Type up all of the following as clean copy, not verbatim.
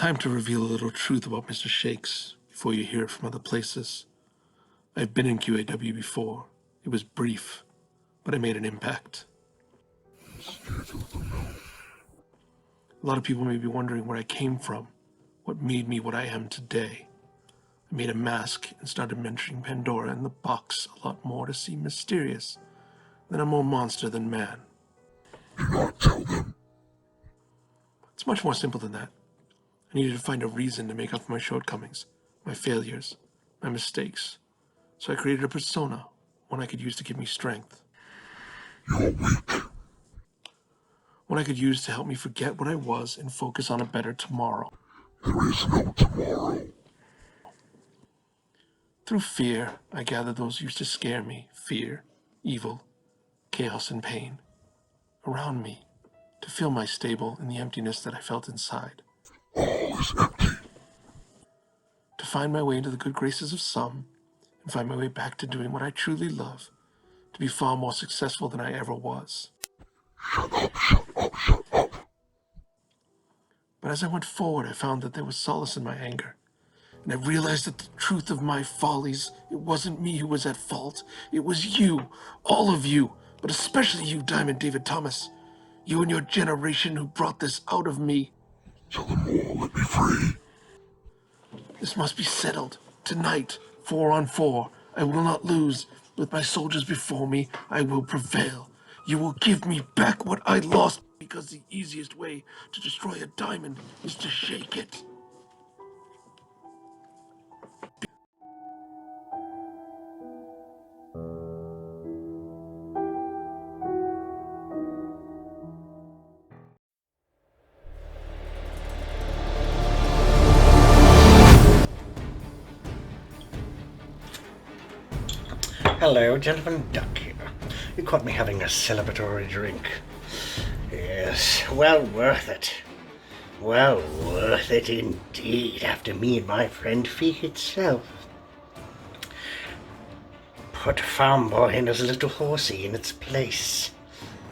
time to reveal a little truth about Mr. Shakes before you hear it from other places. I've been in QAW before. It was brief, but I made an impact. A lot of people may be wondering where I came from, what made me what I am today. I made a mask and started mentioning Pandora in the box a lot more to seem mysterious. Then I'm more monster than man. Do not tell them. It's much more simple than that. I needed to find a reason to make up for my shortcomings, my failures, my mistakes. So I created a persona, one I could use to give me strength. You're weak. One I could use to help me forget what I was and focus on a better tomorrow. There is no tomorrow. Through fear, I gathered those who used to scare me. Fear, evil, chaos, and pain. Around me, to fill my stable in the emptiness that I felt inside. All is empty. To find my way into the good graces of some, and find my way back to doing what I truly love, to be far more successful than I ever was. Shut up, shut up, shut up. But as I went forward, I found that there was solace in my anger. And I realized that the truth of my follies, it wasn't me who was at fault. It was you, all of you, but especially you, Diamond David Thomas. You and your generation who brought this out of me. Tell them all, let me free. This must be settled. Tonight, 4 on 4. I will not lose. With my soldiers before me, I will prevail. You will give me back what I lost, because the easiest way to destroy a diamond is to shake it. Hello, Gentleman Duck here. You caught me having a celebratory drink. Yes, well worth it. Well worth it indeed, after me and my friend Feek itself. Put Farm Boy and his little horsey in its place.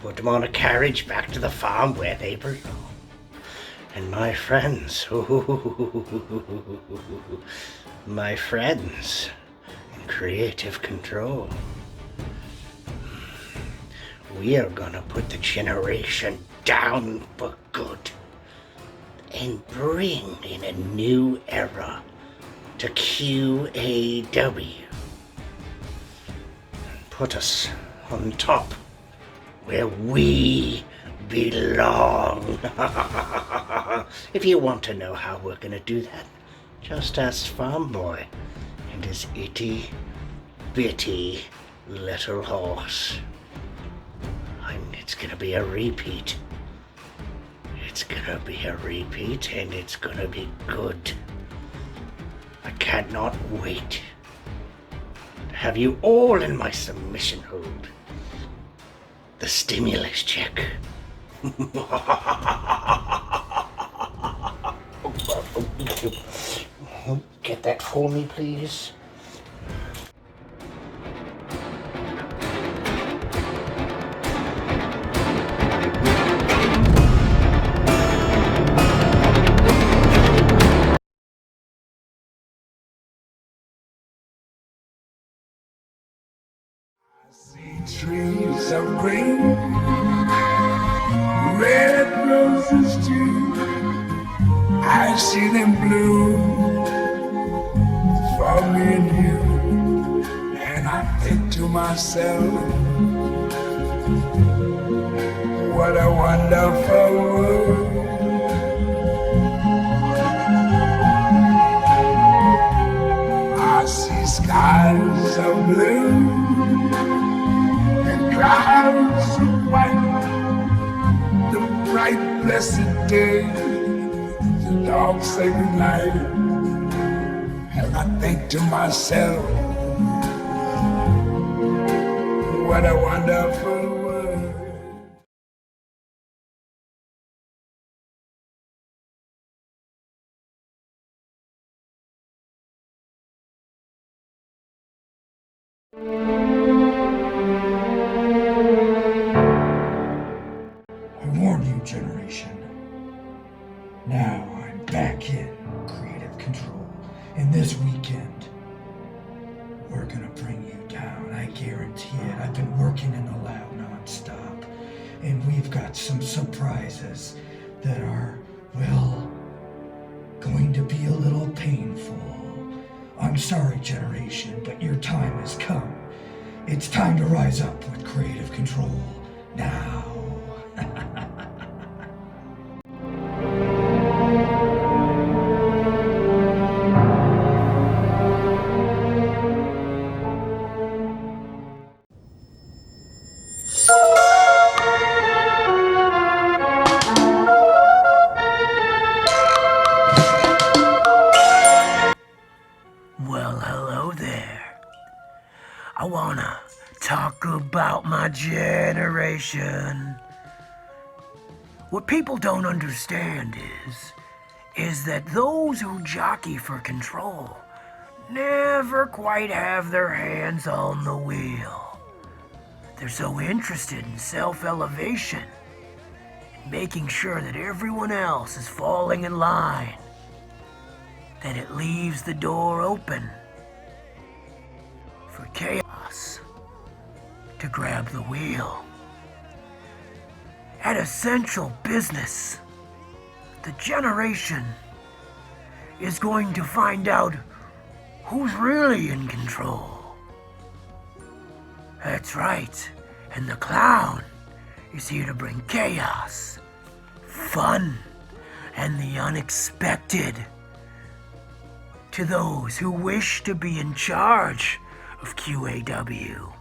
Put them on a carriage back to the farm where they belong. And my friends, my friends, creative control. We are gonna put the generation down for good and bring in a new era to QAW. Put us on top where we belong. If you want to know how we're gonna do that, just ask Farm Boy and his itty-bitty little horse. It's gonna be a repeat. It's gonna be a repeat, and it's gonna be good. I cannot wait to have you all in my submission hold. The stimulus check. Get that for me, please. Trees of green, red roses too. I see them bloom for me and you. And I think to myself, what a wonderful world. I see skies of blue, clouds of white, the bright blessed day, the dark sacred night. And I think to myself, what a wonderful world. I warned you, generation. Now I'm back in. working in the lab nonstop, and we've got some surprises that are, well, going to be a little painful. I'm sorry, Generation, but your time has come. It's time to rise up with creative control now. Well, hello there. I wanna talk about my generation. What people don't understand is that those who jockey for control never quite have their hands on the wheel. They're so interested in self-elevation and making sure that everyone else is falling in line that it leaves the door open for chaos to grab the wheel. At Essential Business, the generation is going to find out who's really in control. That's right, and the clown is here to bring chaos, fun, and the unexpected to those who wish to be in charge of QAW,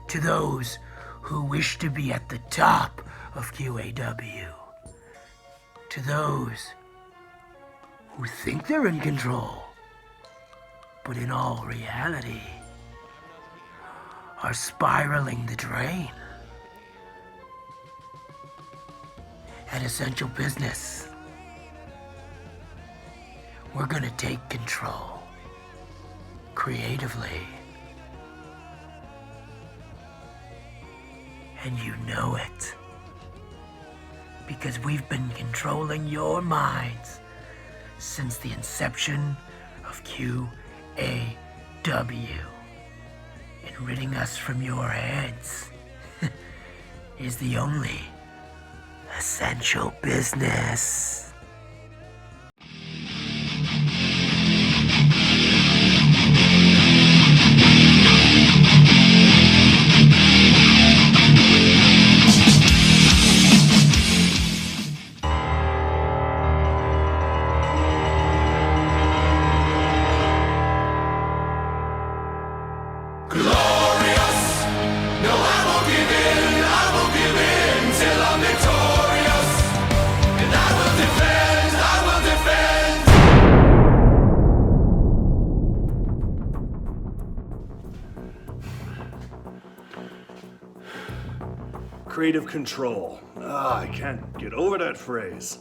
to those who wish to be at the top of QAW, to those who think they're in control, but in all reality are spiraling the drain. At Essential Business, we're gonna take control creatively. And you know it. Because we've been controlling your minds since the inception of QAW. And ridding us from your heads is the only essential business. Creative control. I can't get over that phrase.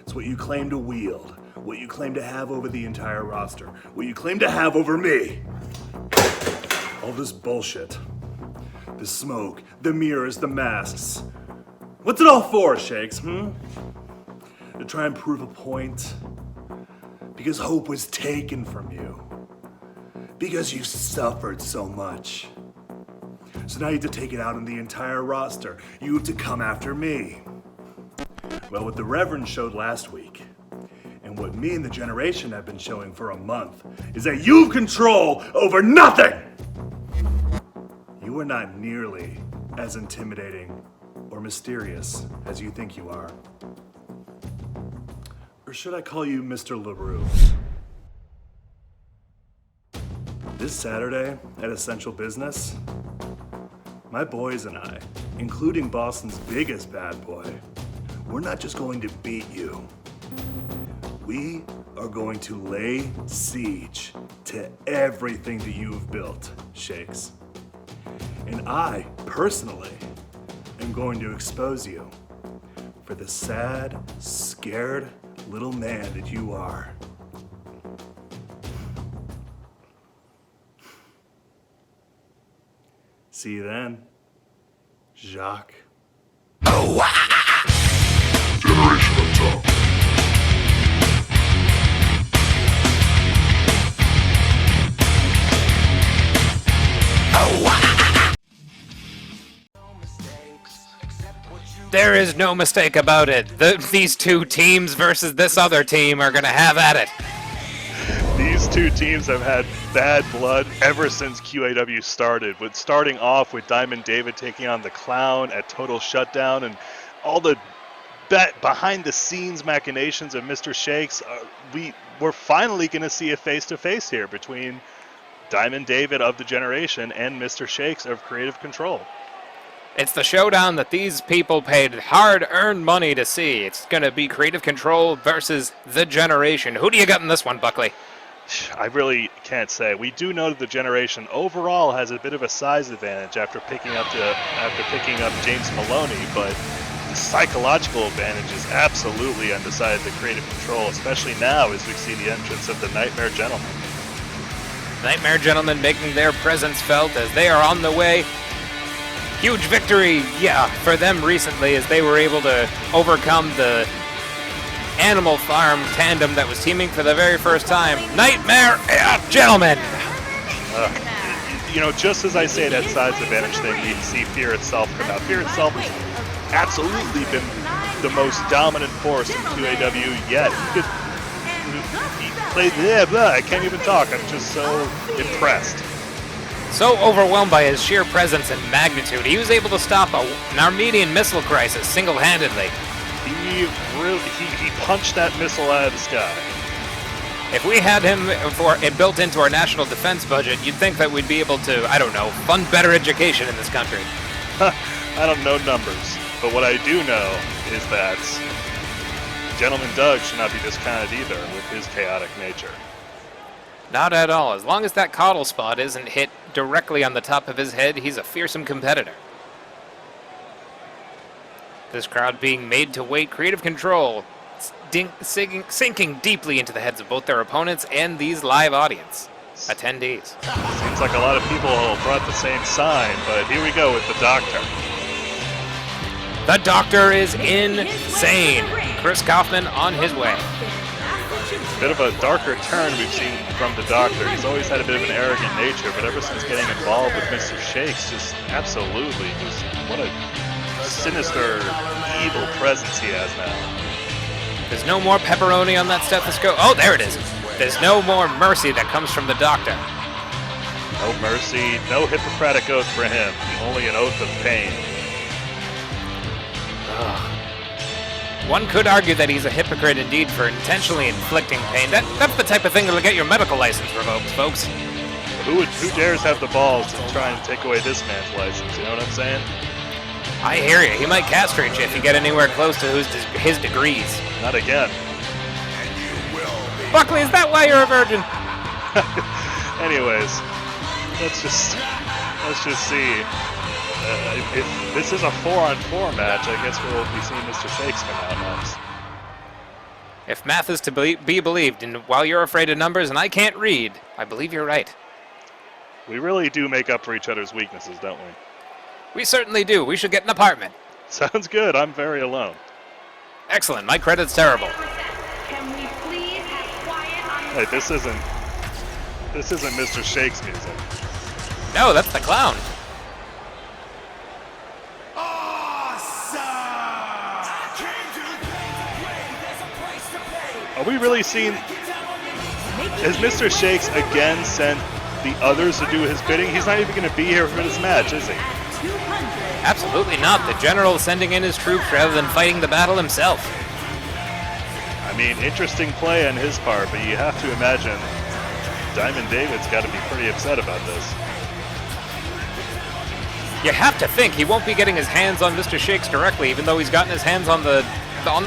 It's what you claim to wield, what you claim to have over the entire roster, what you claim to have over me. All this bullshit. The smoke, the mirrors, the masks. What's it all for, Shakes, To try and prove a point? Because hope was taken from you. Because you suffered so much. So now you have to take it out on the entire roster. You have to come after me. Well, what the Reverend showed last week, and what me and the generation have been showing for a month, is that you have control over nothing! You are not nearly as intimidating or mysterious as you think you are. Or should I call you Mr. LaRue? This Saturday at Essential Business, my boys and I, including Boston's biggest bad boy, we're not just going to beat you. We are going to lay siege to everything that you have built, Shakes. And I, personally, am going to expose you for the sad, scared little man that you are. See you then, Jacques. Generation up top. There is no mistake about it. These two teams versus this other team are going to have at it. These two teams have had bad blood ever since QAW started, with starting off with Diamond David taking on the Clown at Total Shutdown, and all the behind-the-scenes machinations of Mr. Shakes. We're finally going to see a face-to-face here between Diamond David of the Generation and Mr. Shakes of Creative Control. It's the showdown that these people paid hard-earned money to see. It's going to be Creative Control versus the Generation. Who do you got in this one, Buckley? I really can't say. We do know that the Generation overall has a bit of a size advantage after picking up James Maloney, but the psychological advantage is absolutely on the side of the Creative Control, especially now as we see the entrance of the Nightmare Gentlemen. Nightmare Gentlemen making their presence felt as they are on the way. Huge victory, for them recently as they were able to overcome the Animal Farm tandem that was teaming for the very first time. Nightmare Gentlemen! Just as I say that size advantage thing, we see Fear itself come out. Fear itself has absolutely been the most dominant force in QAW yet. He played, I can't even talk. I'm just so impressed. So overwhelmed by his sheer presence and magnitude, he was able to stop an Armenian missile crisis single-handedly. He punched that missile out of the sky. If we had him built into our national defense budget, you'd think that we'd be able to, fund better education in this country. I don't know numbers, but what I do know is that Gentleman Doug should not be discounted either with his chaotic nature. Not at all. As long as that coddle spot isn't hit directly on the top of his head, he's a fearsome competitor. This crowd being made to wait. Creative Control sinking deeply into the heads of both their opponents and these live audience attendees. Seems like a lot of people brought the same sign, but here we go with the Doctor. The Doctor is insane. Chris Kaufman on his way. Bit of a darker turn we've seen from the Doctor. He's always had a bit of an arrogant nature, but ever since getting involved with Mr. Shakes, what a sinister, evil presence he has now. There's no more pepperoni on that stethoscope. Oh, there it is. There's no more mercy that comes from the Doctor. No mercy, no Hippocratic oath for him. Only an oath of pain. One could argue that he's a hypocrite indeed for intentionally inflicting pain. That's the type of thing that'll get your medical license revoked, folks. Who dares have the balls to try and take away this man's license? You know what I'm saying? I hear you. He might castrate you if you get anywhere close to his degrees. Not again. Buckley, is that why you're a virgin? Anyways, let's just see. If this is a 4-on-4 match, I guess we'll be seeing Mr. Shakes come out next. If math is to be believed, and while you're afraid of numbers and I can't read, I believe you're right. We really do make up for each other's weaknesses, don't we? We certainly do. We should get an apartment. Sounds good. I'm very alone. Excellent. My credit's terrible. Can we please have quiet on Hey, this isn't Mr. Shakes' music. No, that's the Clown. Are we really seeing... Has Mr. Shakes again sent the others to do his bidding? He's not even going to be here for this match, is he? Absolutely not. The General sending in his troops rather than fighting the battle himself. I mean, interesting play on his part, but you have to imagine Diamond David's got to be pretty upset about this. You have to think he won't be getting his hands on Mr. Shakes directly, even though he's gotten his hands on the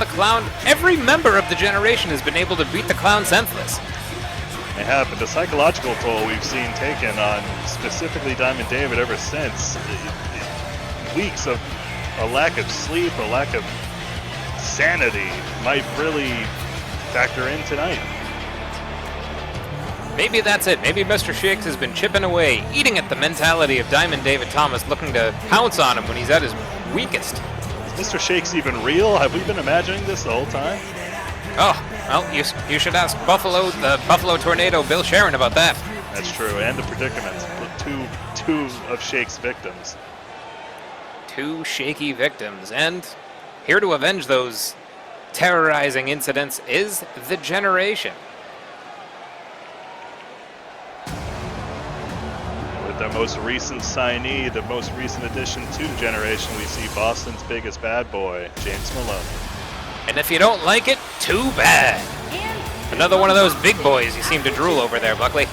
Clown. Every member of the Generation has been able to beat the Clown senseless. They have, but the psychological toll we've seen taken on specifically Diamond David ever since, weeks of a lack of sleep, a lack of sanity, might really factor in tonight. Maybe that's it. Maybe Mr. Shakes has been chipping away, eating at the mentality of Diamond David Thomas, looking to pounce on him when he's at his weakest. Is Mr. Shakes even real? Have we been imagining this the whole time? Oh, well, you should ask the Buffalo Tornado Bill Sharon about that. That's true, and the predicament. Two of Shakes' victims. Two shaky victims, and Here to avenge those terrorizing incidents is the Generation. With their most recent signee, the most recent addition to the Generation, we see Boston's biggest bad boy, James Maloney. And if you don't like it, too bad. Another one of those big boys you seem to drool over there, Buckley.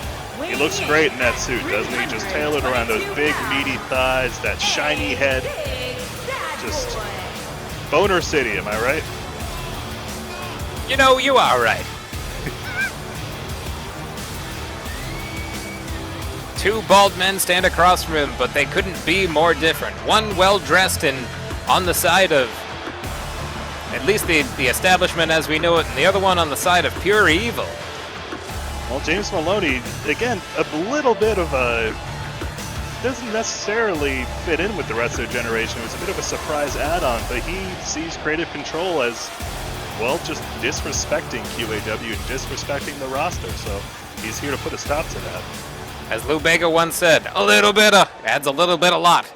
He looks great in that suit, doesn't he? Just tailored around those big, meaty thighs, that shiny head. Just Boner City, am I right? You know, you are right. Two bald men stand across from him, but they couldn't be more different. One well-dressed and on the side of at least the establishment as we know it, and the other one on the side of pure evil. Well, James Maloney, again, a little bit of a... doesn't necessarily fit in with the rest of the Generation. It was a bit of a surprise add-on, but he sees creative control as, well, just disrespecting QAW and disrespecting the roster, so he's here to put a stop to that. As Lou Bega once said, a little bit of adds a little bit a lot.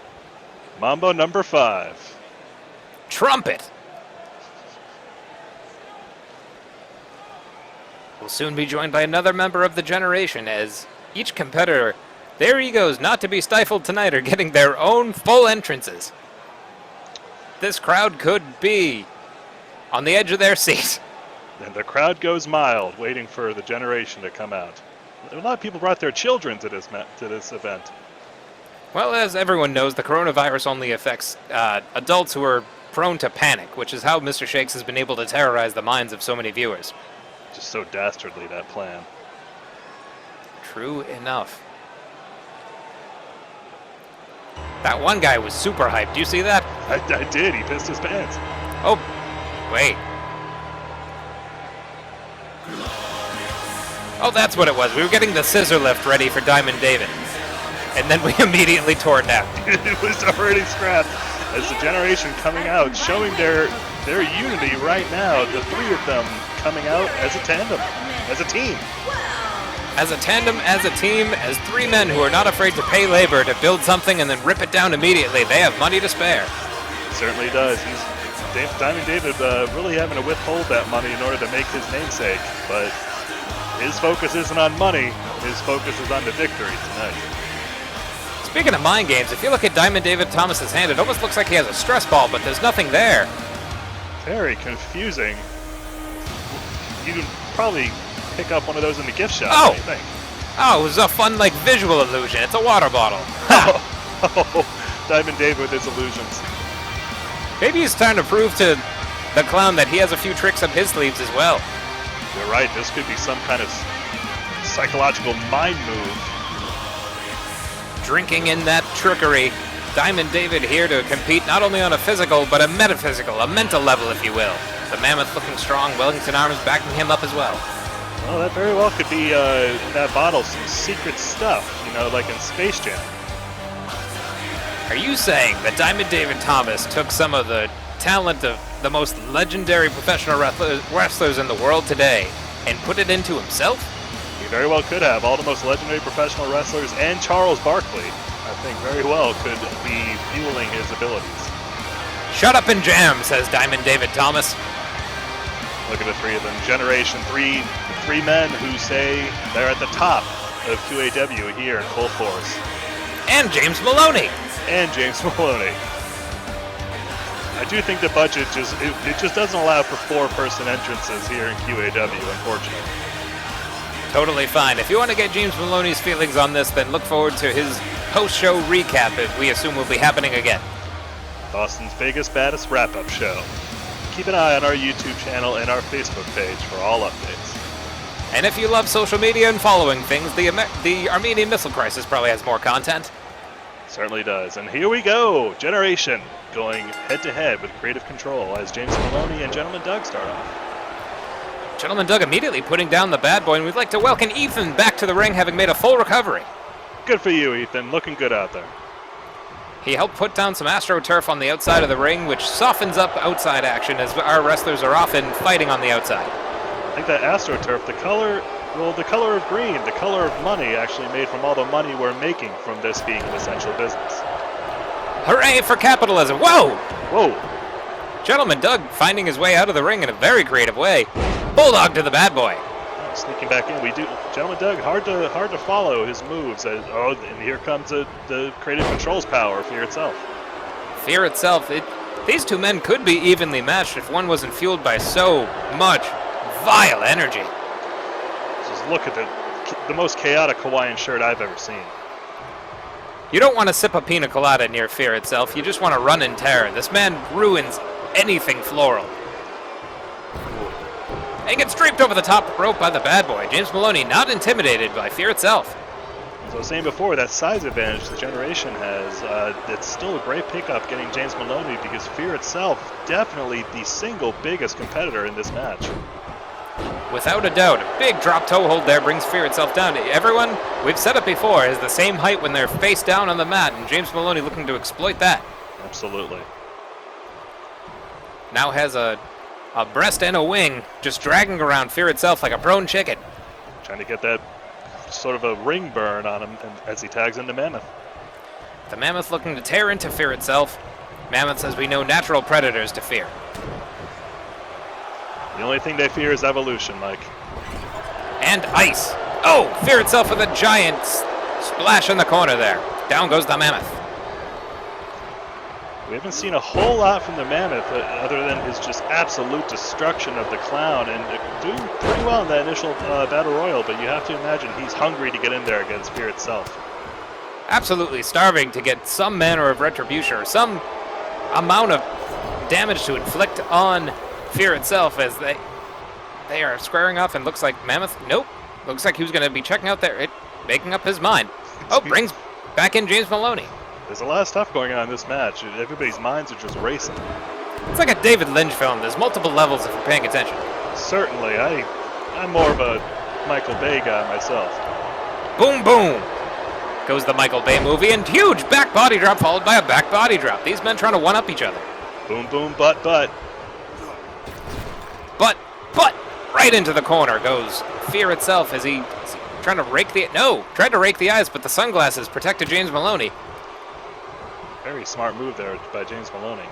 Mambo number 5. Trumpet. We'll soon be joined by another member of the Generation as each competitor, their egos not to be stifled tonight, are getting their own full entrances. This crowd could be on the edge of their seat. And the crowd goes mild, waiting for the Generation to come out. A lot of people brought their children to this event. Well, as everyone knows, the coronavirus only affects adults who are prone to panic, which is how Mr. Shakes has been able to terrorize the minds of so many viewers. Just so dastardly, that plan. True enough. That one guy was super hyped. Do you see that? I did. He pissed his pants. Oh, wait. Oh, that's what it was. We were getting the scissor lift ready for Diamond David. And then we immediately tore it down. It was already scrapped. As the Generation coming out, showing their unity right now. The three of them coming out as a tandem, as a team. As a tandem, as a team, as three men who are not afraid to pay labor to build something and then rip it down immediately. They have money to spare. Certainly does. Diamond David really having to withhold that money in order to make his namesake, but his focus isn't on money. His focus is on the victory tonight. Speaking of mind games, if you look at Diamond David Thomas's hand, it almost looks like he has a stress ball, but there's nothing there. Very confusing. You can probably pick up one of those in the gift shop. Oh! What do you think? Oh, it was a fun, visual illusion. It's a water bottle. Oh, Diamond David with his illusions. Maybe he's trying to prove to the clown that he has a few tricks up his sleeves as well. You're right. This could be some kind of psychological mind move. Drinking in that trickery. Diamond David here to compete not only on a physical, but a metaphysical, a mental level, if you will. The Mammoth looking strong, Wellington Arms backing him up as well. Well, that very well could be, in that bottle, some secret stuff, like in Space Jam. Are you saying that Diamond David Thomas took some of the talent of the most legendary professional wrestlers in the world today and put it into himself? He very well could have. All the most legendary professional wrestlers and Charles Barkley, I think, very well could be fueling his abilities. Shut up and jam, says Diamond David Thomas. Look at the three of them. Generation, three men who say they're at the top of QAW here in full force. And James Maloney. And James Maloney. I do think the budget it just doesn't allow for four-person entrances here in QAW, unfortunately. Totally fine. If you want to get James Maloney's feelings on this, then look forward to his post-show recap, if we assume will be happening again. Boston's biggest, baddest wrap-up show. Keep an eye on our YouTube channel and our Facebook page for all updates. And if you love social media and following things, the Armenian Missile Crisis probably has more content. Certainly does. And here we go. Generation going head-to-head with Creative Control as James Maloney and Gentleman Doug start off. Gentleman Doug immediately putting down the bad boy, and we'd like to welcome Ethan back to the ring, having made a full recovery. Good for you, Ethan. Looking good out there. He helped put down some AstroTurf on the outside of the ring, which softens up outside action, as our wrestlers are often fighting on the outside. I think that AstroTurf, the color of green, the color of money, actually made from all the money we're making from this being an essential business. Hooray for capitalism! Whoa! Whoa! Gentleman Doug finding his way out of the ring in a very creative way. Bulldog to the bad boy. Sneaking back in, we do. Gentleman Doug, hard to follow his moves. Oh, and here comes the creative controls power, Fear itself. Fear itself. These two men could be evenly matched if one wasn't fueled by so much vile energy. Just look at the most chaotic Hawaiian shirt I've ever seen. You don't want to sip a pina colada near Fear itself. You just want to run in terror. This man ruins anything floral. And he gets draped over the top rope by the bad boy. James Maloney not intimidated by Fear itself. As I was saying before, that size advantage the Generation has, it's still a great pickup getting James Maloney because Fear itself definitely the single biggest competitor in this match. Without a doubt, a big drop toe hold there brings Fear itself down. Everyone, we've said it before, is the same height when they're face down on the mat, and James Maloney looking to exploit that. Absolutely. Now has a breast and a wing just dragging around Fear itself like a prone chicken. Trying to get that sort of a ring burn on him as he tags into Mammoth. The Mammoth looking to tear into Fear itself. Mammoth says we know natural predators to fear. The only thing they fear is evolution, Mike. And ice. Oh, Fear itself with a giant splash in the corner there. Down goes the Mammoth. We haven't seen a whole lot from the Mammoth other than his just absolute destruction of the Clown, and doing pretty well in that initial Battle Royal, but you have to imagine he's hungry to get in there against Fear itself. Absolutely starving to get some manner of retribution or some amount of damage to inflict on Fear itself as they are squaring off, and looks like Mammoth, nope, looks like he was going to be checking out there, making up his mind. Oh, brings back in James Maloney. There's a lot of stuff going on in this match. Everybody's minds are just racing. It's like a David Lynch film. There's multiple levels if you're paying attention. Certainly. I'm more of a Michael Bay guy myself. Boom, boom. Goes the Michael Bay movie, and huge back body drop followed by a back body drop. These men trying to one-up each other. Boom, boom, butt. But, right into the corner goes Fear itself as he trying to rake tried to rake the eyes, but the sunglasses protected James Maloney. Very smart move there by James Maloney.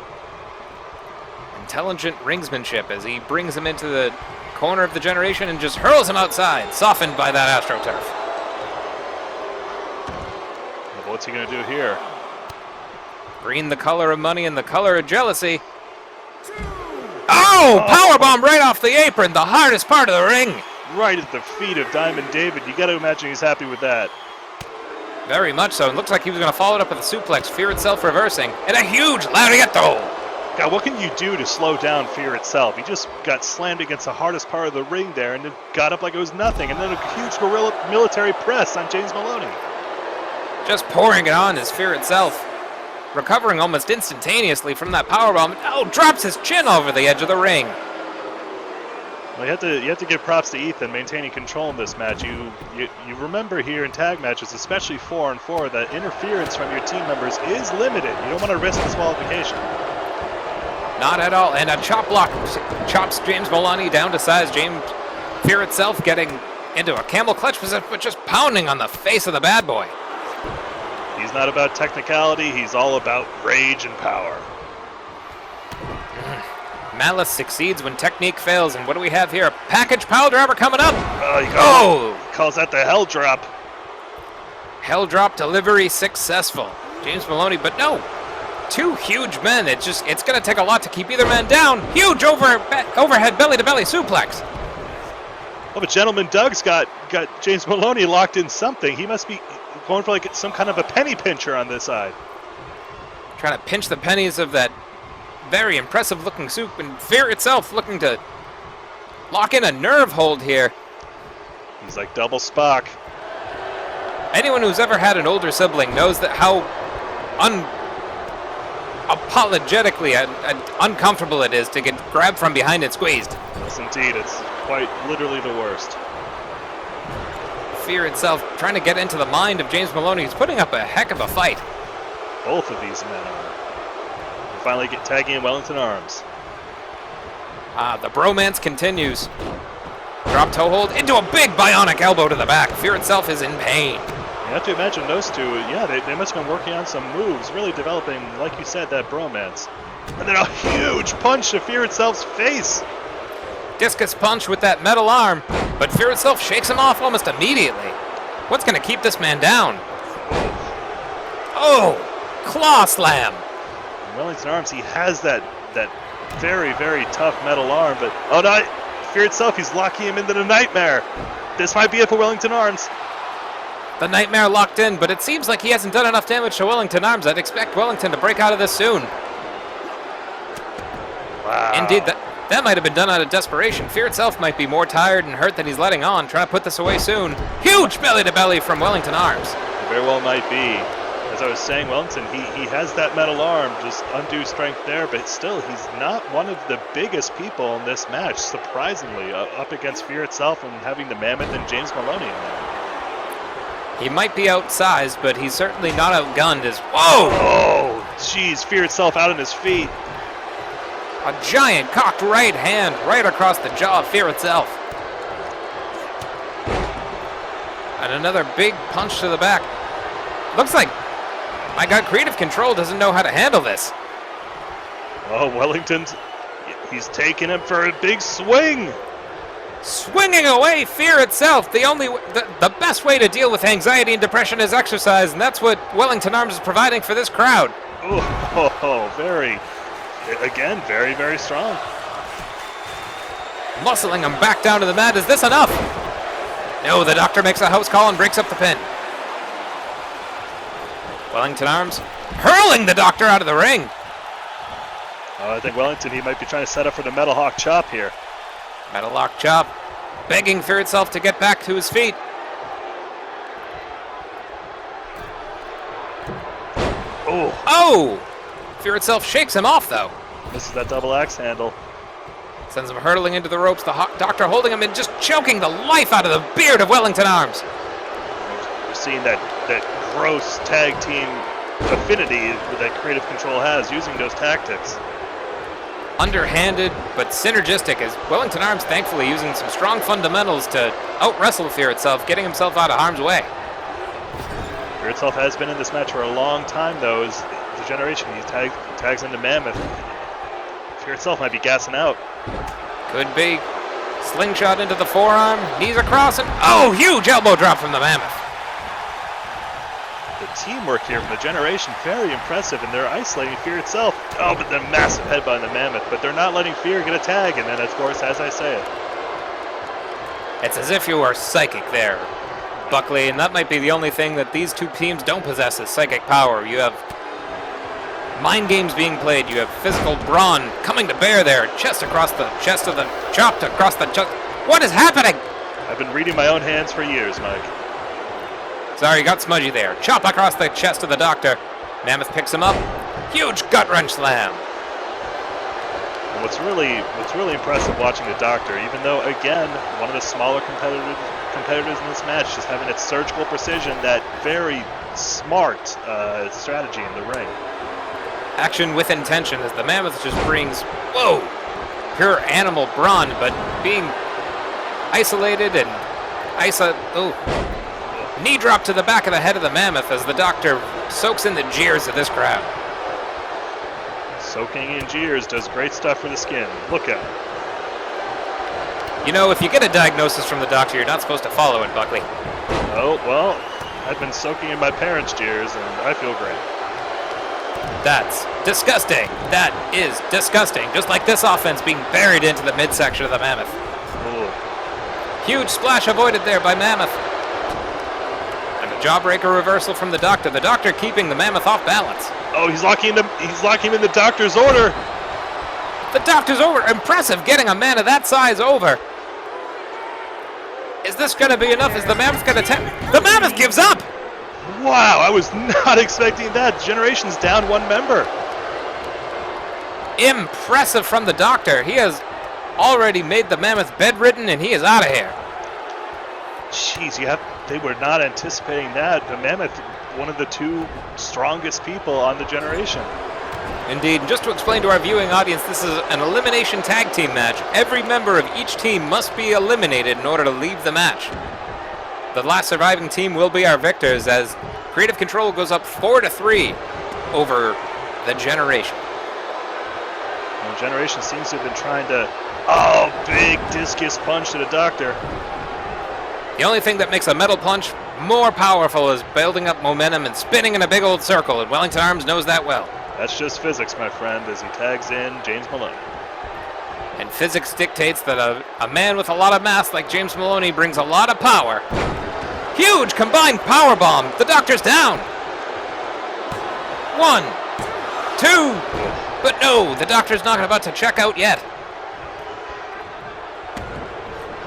Intelligent ringsmanship as he brings him into the corner of the Generation and just hurls him outside, softened by that AstroTurf. What's he going to do here? Green the color of money and the color of jealousy. Oh! Powerbomb right off the apron, the hardest part of the ring. Right at the feet of Diamond David. You got to imagine he's happy with that. Very much so. It looks like he was going to follow it up with a suplex. Fear itself reversing. And a huge lariato. God, what can you do to slow down Fear itself? He just got slammed against the hardest part of the ring there and then got up like it was nothing. And then a huge gorilla military press on James Maloney. Just pouring it on as Fear itself. Recovering almost instantaneously from that powerbomb. Oh, drops his chin over the edge of the ring. Well, you have to give props to Ethan maintaining control in this match. You remember here in tag matches, especially 4-on-4, that interference from your team members is limited. You don't want to risk disqualification. Not at all. And a chop block chops James Maloney down to size. Fear itself getting into a camel clutch position, but just pounding on the face of the bad boy. He's not about technicality. He's all about rage and power. Malice succeeds when technique fails, and what do we have here? A package pile driver coming up. He calls that the hell drop. Hell drop delivery successful. James Maloney, but no. Two huge men. It's going to take a lot to keep either man down. Huge overhead belly-to-belly suplex. Oh, but Gentleman Doug's got James Maloney locked in something. He must be going for like some kind of a penny pincher on this side. Trying to pinch the pennies of that very impressive looking soup, and Fear itself looking to lock in a nerve hold here. He's like double Spock. Anyone who's ever had an older sibling knows that how unapologetically uncomfortable it is to get grabbed from behind and squeezed. Yes, indeed. It's quite literally the worst. Fear itself trying to get into the mind of James Maloney. He's putting up a heck of a fight. Both of these men are. Finally get tagging in Wellington Arms. The bromance continues. Drop toe hold into a big bionic elbow to the back. Fear itself is in pain. You have to imagine those two, yeah, they must have been working on some moves, really developing, like you said, that bromance. And then a huge punch to Fear Itself's face. Discus punch with that metal arm, but Fear Itself shakes him off almost immediately. What's going to keep this man down? Oh, claw slam. Wellington Arms, he has that very, very tough metal arm, but oh no, Fear Itself, he's locking him into the Nightmare. This might be it for Wellington Arms. The Nightmare locked in, but it seems like he hasn't done enough damage to Wellington Arms. I'd expect Wellington to break out of this soon. Wow. Indeed, that might have been done out of desperation. Fear Itself might be more tired and hurt than he's letting on, trying to put this away soon. Huge belly-to-belly from Wellington Arms. It very well might be. As I was saying, Wellington, he has that metal arm, just undue strength there, but still, he's not one of the biggest people in this match, surprisingly, up against Fear Itself and having the Mammoth and James Maloney in there. He might be outsized, but he's certainly not outgunned as... Whoa! Oh, jeez, Fear Itself out on his feet. A giant cocked right hand right across the jaw of Fear Itself. And another big punch to the back. Looks like, my God, Creative Control doesn't know how to handle this. Oh, Wellington's, he's taking him for a big swing. Swinging away Fear Itself. The best way to deal with anxiety and depression is exercise, and that's what Wellington Arms is providing for this crowd. Oh, very, very strong. Muscling him back down to the mat. Is this enough? No, the doctor makes a house call and breaks up the pin. Wellington Arms hurling the doctor out of the ring. Oh, I think Wellington, he might be trying to set up for the Metal Hawk chop here. Metal Hawk chop, begging Fear Itself to get back to his feet. Oh! Fear Itself shakes him off, though. This is that double axe handle. Sends him hurtling into the ropes, the doctor holding him and just choking the life out of the beard of Wellington Arms. We're seeing that gross tag team affinity that Creative Control has using those tactics. Underhanded, but synergistic, as Wellington Arms thankfully using some strong fundamentals to out-wrestle Fear Itself, getting himself out of harm's way. Fear Itself has been in this match for a long time, though. As the generation, he tags into Mammoth. Fear Itself might be gassing out. Could be. Slingshot into the forearm, knees across, and oh, huge elbow drop from the Mammoth. The teamwork here from the generation, very impressive, and they're isolating Fear Itself. Oh, but the massive headbutt on the Mammoth, but they're not letting Fear get a tag, and then, of course, as I say it. It's as if you were psychic there, Buckley, and that might be the only thing that these two teams don't possess is psychic power. You have mind games being played, you have physical brawn coming to bear there, chest across the chest of the chopped across the chest. What is happening? I've been reading my own hands for years, Mike. Sorry, got smudgy there. Chop across the chest of the doctor. Mammoth picks him up. Huge gut wrench slam. And what's really impressive watching the doctor, even though again one of the smaller competitors in this match, just having its surgical precision, that very smart strategy in the ring. Action with intention as the Mammoth just brings, whoa, pure animal brawn, but being isolated and knee drop to the back of the head of the Mammoth as the doctor soaks in the jeers of this crowd. Soaking in jeers does great stuff for the skin. Look out. You know, if you get a diagnosis from the doctor, you're not supposed to follow it, Buckley. Oh, well, I've been soaking in my parents' jeers, and I feel great. That's disgusting. That is disgusting. Just like this offense being buried into the midsection of the Mammoth. Ooh. Huge splash avoided there by Mammoth. And a jawbreaker reversal from the doctor. The doctor keeping the Mammoth off balance. Oh, he's locking him in the doctor's order. The doctor's over. Impressive, getting a man of that size over. Is this going to be enough? Is the Mammoth going to attempt? The Mammoth gives up. Wow, I was not expecting that. Generation's down one member. Impressive from the doctor. He has already made the Mammoth bedridden, and he is out of here. Jeez, they were not anticipating that. The Mammoth, one of the two strongest people on the generation. Indeed. And just to explain to our viewing audience, this is an elimination tag team match. Every member of each team must be eliminated in order to leave the match. the last surviving team will be our victors as Creative Control goes up 4-3 over the Generation. Well, Generation seems to have been trying to... Oh, big discus punch to the Doctor. The only thing that makes a metal punch more powerful is building up momentum and spinning in a big old circle, and Wellington Arms knows that well. That's just physics, my friend, as he tags in James Maloney. And physics dictates that a man with a lot of mass like James Maloney brings a lot of power. Huge combined power bomb. The Doctor's down. 1, 2, but no, the Doctor's not about to check out yet.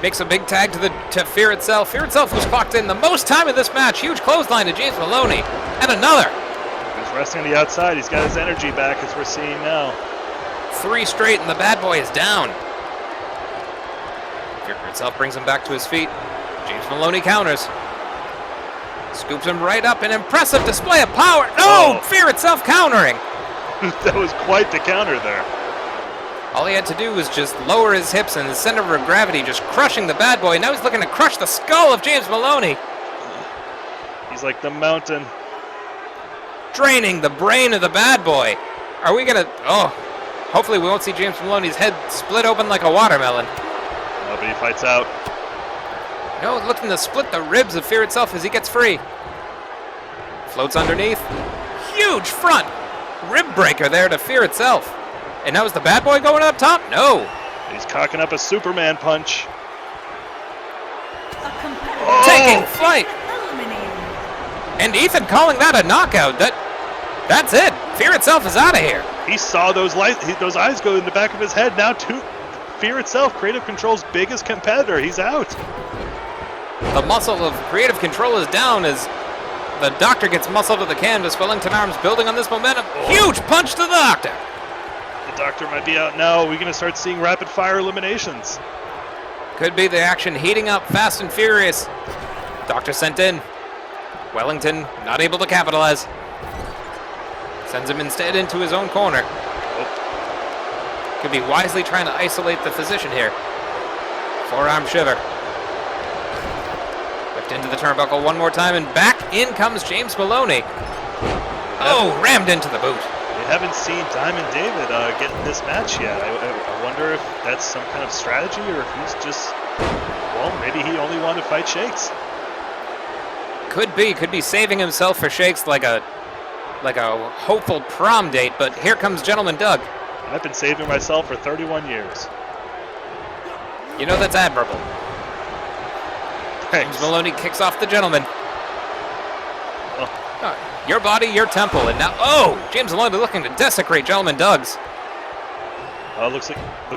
Makes a big tag to Fear Itself. Fear Itself was clocked in the most time in this match. Huge clothesline to James Maloney. And another. He's resting on the outside. He's got his energy back, as we're seeing now. 3 straight, and the bad boy is down. Fear Itself brings him back to his feet. James Maloney counters. Scoops him right up. An impressive display of power. No! Fear Itself countering. That was quite the counter there. All he had to do was just lower his hips and the center of gravity, just crushing the bad boy. Now he's looking to crush the skull of James Maloney. He's like the mountain. Draining the brain of the bad boy. Are we gonna... Oh, hopefully we won't see James Maloney's head split open like a watermelon. Oh, but he fights out. No, looking to split the ribs of Fear Itself as he gets free. Floats underneath. Huge front rib breaker there to Fear Itself. And now is the bad boy going up top? No. He's cocking up a Superman punch. Taking flight. And Ethan calling that a knockout. That's it. Fear Itself is out of here. He saw those eyes go in the back of his head. Now Fear Itself, Creative Control's biggest competitor. He's out. The muscle of Creative Control is down as the Doctor gets muscle to the canvas. Wellington Arms building on this momentum. Huge punch to the Doctor. The Doctor might be out now. Are we going to start seeing rapid fire eliminations? Could be the action heating up fast and furious. Doctor sent in. Wellington not able to capitalize. Sends him instead into his own corner. Could be wisely trying to isolate the physician here. Forearm shiver. Whipped into the turnbuckle one more time, and back in comes James Maloney. Oh, rammed into the boot. We haven't seen Diamond David get in this match yet. I wonder if that's some kind of strategy or if he's just, well, maybe he only wanted to fight Shakes. Could be saving himself for Shakes like a hopeful prom date, but here comes Gentleman Doug. I've been saving myself for 31 years. You know, that's admirable. Thanks. James Maloney kicks off the Gentleman. Your body, your temple, and now, James Maloney looking to desecrate Gentleman Doug's. Looks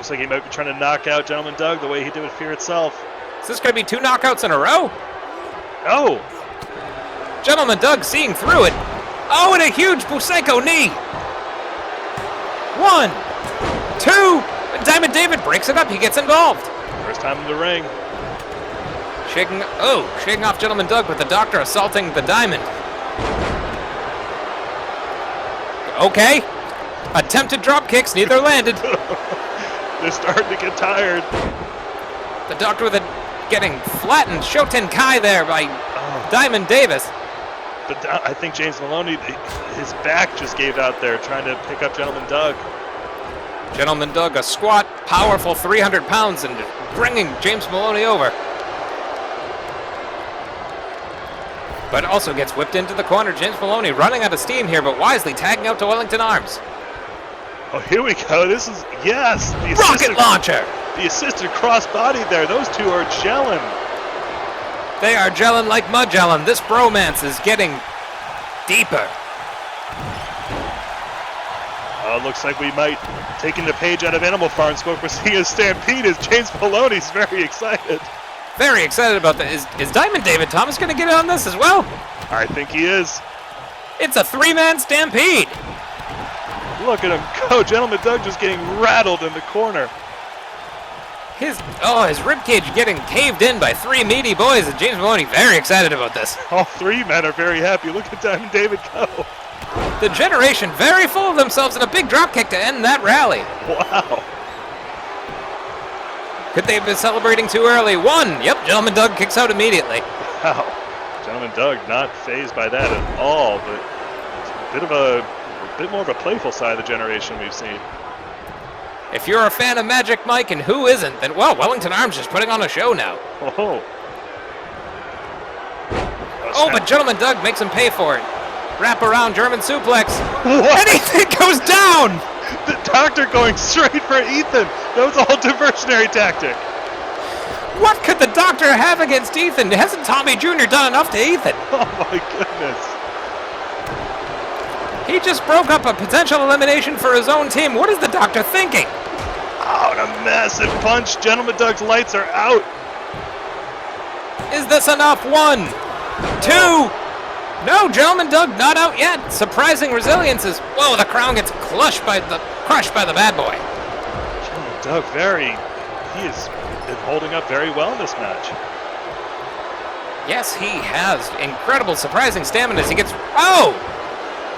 like he might be trying to knock out Gentleman Doug the way he did with Fear Itself. Is this going to be 2 knockouts in a row? Oh! Gentleman Doug seeing through it. Oh, and a huge Busenko knee. 1, 2, Diamond David breaks it up. He gets involved. First time in the ring. Shaking off Gentleman Doug, but the Doctor assaulting the Diamond. Okay. Attempted drop kicks, neither landed. They're starting to get tired. The Doctor getting flattened. Shoten Kai there by Diamond Davis. But I think James Maloney, his back just gave out there trying to pick up Gentleman Doug. Gentleman Doug, a squat, powerful 300 pounds and bringing James Maloney over. But also gets whipped into the corner. James Maloney running out of steam here, but wisely tagging out to Wellington Arms. Oh, here we go. This is, yes. The Rocket launcher. The assisted crossbody there. Those two are gelling. They are gelling like mud gelling. This bromance is getting deeper. Looks like we might taking the page out of Animal Farm Smoke. We're seeing a stampede as James Maloney's very excited. Very excited about that. Is Diamond David Thomas going to get in on this as well? I think he is. It's a 3-man stampede. Look at him go. Gentleman Doug just getting rattled in the corner. His ribcage getting caved in by 3 meaty boys, and James Maloney very excited about this. All 3 men are very happy. Look at Diamond David go. The Generation very full of themselves, and a big dropkick to end that rally. Wow. Could they have been celebrating too early? 1. Yep, Gentleman Doug kicks out immediately. Wow. Gentleman Doug not phased by that at all, but it's a bit more of a playful side of the generation we've seen. If you're a fan of Magic Mike, and who isn't, then, well, Wellington Arms is putting on a show now. Oh. Oh, but Gentleman Doug makes him pay for it. Wrap around German suplex. What? And Ethan goes down! The doctor going straight for Ethan. That was all diversionary tactic. What could the doctor have against Ethan? Hasn't Tommy Jr. done enough to Ethan? Oh my goodness. He just broke up a potential elimination for his own team. What is the doctor thinking? Oh, and a massive punch. Gentleman Doug's lights are out. Is this enough? 1, 2. No, Gentleman Doug not out yet. Surprising resilience is. Whoa, the crown gets crushed by the bad boy. Gentleman Doug he has been holding up very well in this match. Yes, he has incredible, surprising stamina as he gets. Oh!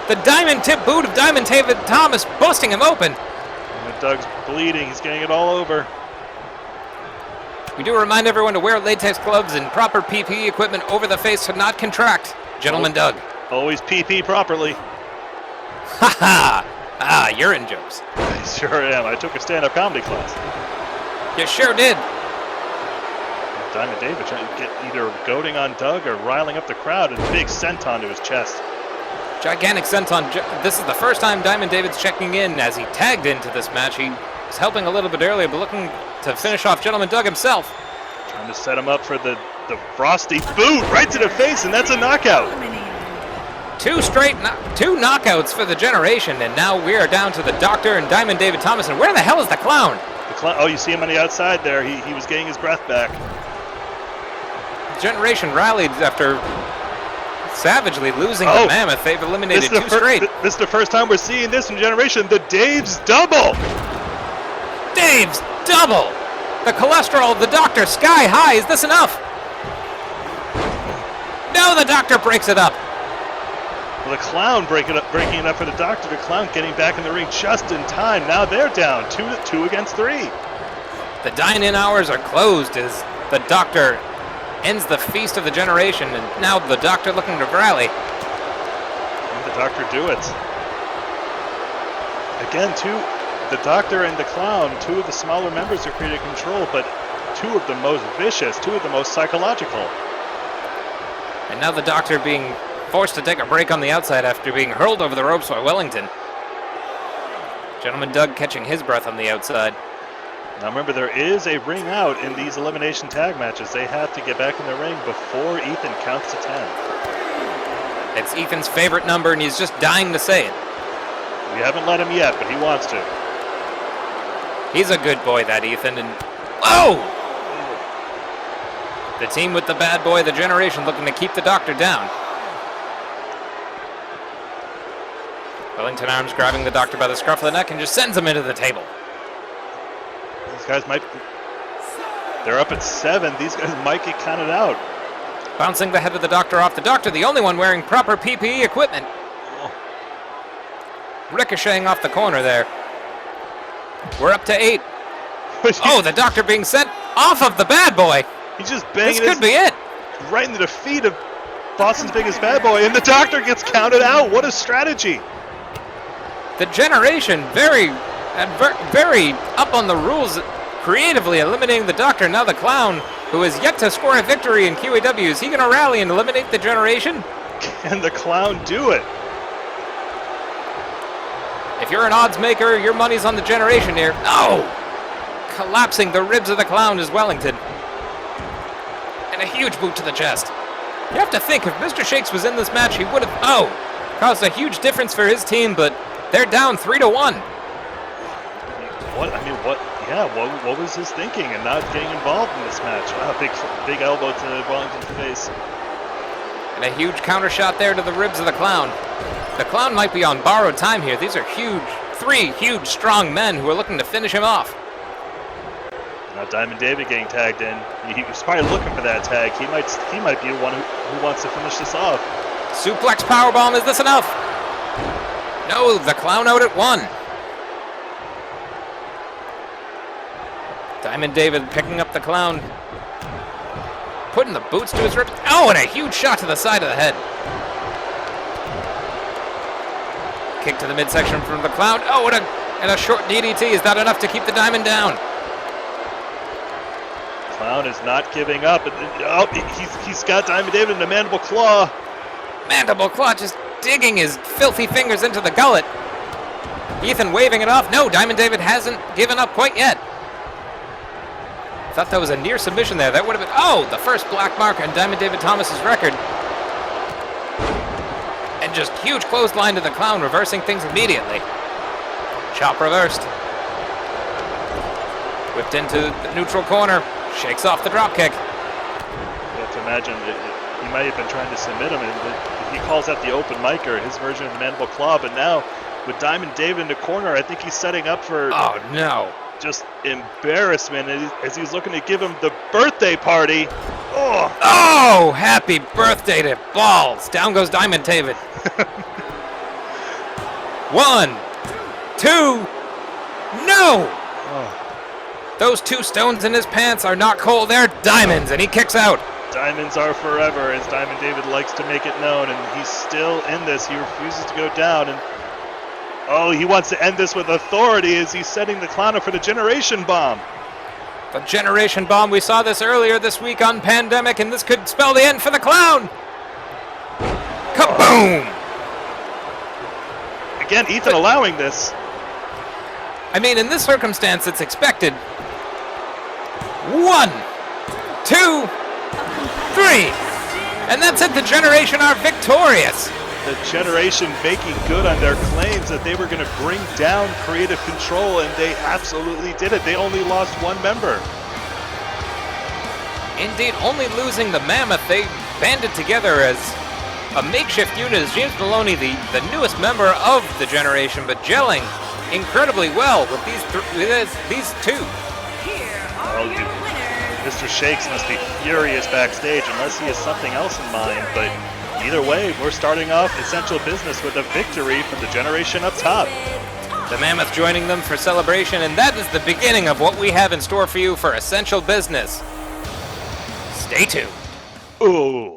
The diamond tip boot of Diamond David Thomas busting him open. And Doug's bleeding. He's getting it all over. We do remind everyone to wear latex gloves and proper PPE equipment over the face to not contract. Gentleman Doug. Always PP properly. Ha ha! Ah, urine jokes. I sure am. I took a stand-up comedy class. You sure did. Diamond David trying to get either goading on Doug or riling up the crowd, and big senton to his chest. Gigantic senton. This is the first time Diamond David's checking in as he tagged into this match. He was helping a little bit earlier, but looking to finish off Gentleman Doug himself. Trying to set him up for the frosty boot right to the face, and that's a knockout. Two knockouts for the generation, and now we are down to the Doctor and Diamond David Thomas. And where the hell is the clown? Oh, you see him on the outside there. He was getting his breath back. Generation rallied after savagely losing the Mammoth. They've eliminated 2 straight. This is the first time we're seeing this in Generation. The Dave's double. Dave's double. The cholesterol of the Doctor sky high. Is this enough? No, the Doctor breaks it up. Well, the Clown breaking it up for the Doctor. The Clown getting back in the ring just in time. Now they're down 2 against 3. The dine-in hours are closed as the Doctor ends the feast of the generation, and now the Doctor looking to rally. Let the Doctor do it. Again, the Doctor and the Clown, 2 of the smaller members are creating control, but 2 of the most vicious, 2 of the most psychological. And now the Doctor being forced to take a break on the outside after being hurled over the ropes by Wellington. Gentleman Doug catching his breath on the outside. Now remember, there is a ring out in these elimination tag matches. They have to get back in the ring before Ethan counts to 10. It's Ethan's favorite number, and he's just dying to say it. We haven't let him yet, but he wants to. He's a good boy, that Ethan, and... Oh! The team with the bad boy, the generation, looking to keep the Doctor down. Wellington Arms grabbing the Doctor by the scruff of the neck and just sends him into the table. These guys they're up at 7. These guys might get counted out. Bouncing the head of the Doctor off. The Doctor, the only one wearing proper PPE equipment. Ricocheting off the corner there. We're up to 8. Oh, the Doctor being sent off of the bad boy. He's just banging. This could be it. Right into the feet of Boston's biggest bad boy, and the Doctor gets counted out. What a strategy. The generation very up on the rules, creatively eliminating the Doctor. Now the Clown, who has yet to score a victory in QAW. Is he going to rally and eliminate the generation? Can the Clown do it? If you're an odds maker, your money's on the generation here. Oh! Collapsing the ribs of the Clown is Wellington. And a huge boot to the chest. You have to think, if Mr. Shakes was in this match, he would have, caused a huge difference for his team, but they're down 3-1. What was his thinking and not getting involved in this match? Big elbow to Wellington's face. And a huge counter shot there to the ribs of the Clown. The Clown might be on borrowed time here. These are 3 huge, strong men who are looking to finish him off. Now Diamond David getting tagged in. He was probably looking for that tag. He might be the one who wants to finish this off. Suplex powerbomb, is this enough? No, the Clown out at 1. Diamond David picking up the Clown. putting the boots to his ribs. Oh, and a huge shot to the side of the head. Kick to the midsection from the Clown. Oh, and a short DDT. Is that enough to keep the Diamond down? Clown is not giving up. Oh, he's got Diamond David in a mandible claw. Mandible claw just digging his filthy fingers into the gullet. Ethan waving it off. No, Diamond David hasn't given up quite yet. Thought that was a near submission there. That would have been, oh, the first black mark on Diamond David Thomas's record. And just huge clothesline to the Clown, reversing things immediately. Chop reversed. Whipped into the neutral corner. Shakes off the dropkick. You have to imagine that he might have been trying to submit him, and he calls that the open micer, his version of the mandible claw. But now, with Diamond David in the corner, I think he's setting up for just embarrassment as he's looking to give him the birthday party. Oh, happy birthday to balls. Down goes Diamond David. 1, 2, no! Those 2 stones in his pants are not coal, they're diamonds, and he kicks out. Diamonds are forever, as Diamond David likes to make it known, and he's still in this. He refuses to go down, and he wants to end this with authority as he's setting the Clown up for the Generation Bomb. The Generation Bomb, we saw this earlier this week on Pandemic, and this could spell the end for the Clown. Kaboom! Again, Ethan allowing this. I mean, in this circumstance, it's expected. 1, 2, 3. And that's it. The Generation are victorious. The Generation making good on their claims that they were going to bring down Creative Control, and they absolutely did it. They only lost 1 member. Indeed, only losing the Mammoth, they banded together as a makeshift unit as James Maloney, the newest member of the Generation, but gelling incredibly well with these 2. Mr. Shakes must be furious backstage unless he has something else in mind, but either way, we're starting off essential business with a victory for the Generation up top. The Mammoth joining them for celebration, and that is the beginning of what we have in store for you for essential business. Stay tuned. Ooh.